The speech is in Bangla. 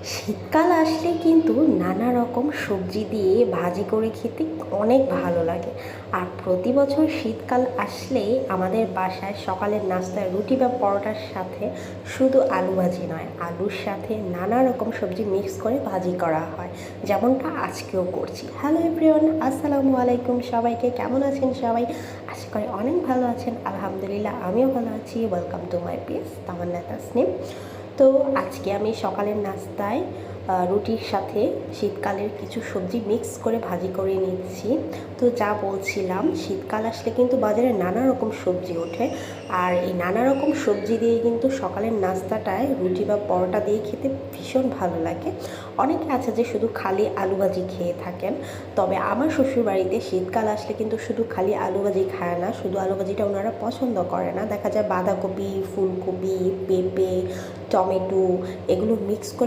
শীতকাল আসলে কিন্তু নানা রকম সবজি দিয়ে ভাজি করে খেতে অনেক ভালো লাগে। আর প্রতি বছর শীতকাল আসলেই আমাদের বাসায় সকালের নাস্তায় রুটি বা পরোটার সাথে শুধু আলু ভাজি নয়, আলুর সাথে নানা রকম সবজি মিক্স করে ভাজি করা হয়, যেমনটা আজকেও করছি। হ্যালো এভরিওয়ান, আসসালামু আলাইকুম। সবাইকে কেমন আছেন সবাই? আশা করি অনেক ভালো আছেন। আলহামদুলিল্লাহ, আমিও ভালো আছি। ওয়েলকাম টু মাই পেজ তামান্না তাসনিম। তো আজকে আমি সকালের নাস্তায় রুটির সাথে শীতকালের কিছু সবজি মিক্স করে ভাজি করে নিচ্ছি। তো যা বলছিলাম, শীতকাল আসলে কিন্তু বাজারে নানা রকম সবজি ওঠে, আর এই নানা রকম সবজি দিয়ে কিন্তু সকালের নাস্তাটায় রুটি বা পরোটা দিয়ে খেতে ভীষণ ভালো লাগে। অনেকে আছে যে শুধু খালি আলু ভাজি খেয়ে থাকেন, তবে আমার শ্বশুরবাড়িতে শীতকাল আসলে কিন্তু শুধু খালি আলু ভাজি খায় না, শুধু আলু ভাজিটা ওনারা পছন্দ করে না। দেখা যায় বাঁধাকপি, ফুলকপি, পেঁপে, টমেটো এগুলো মিক্স করে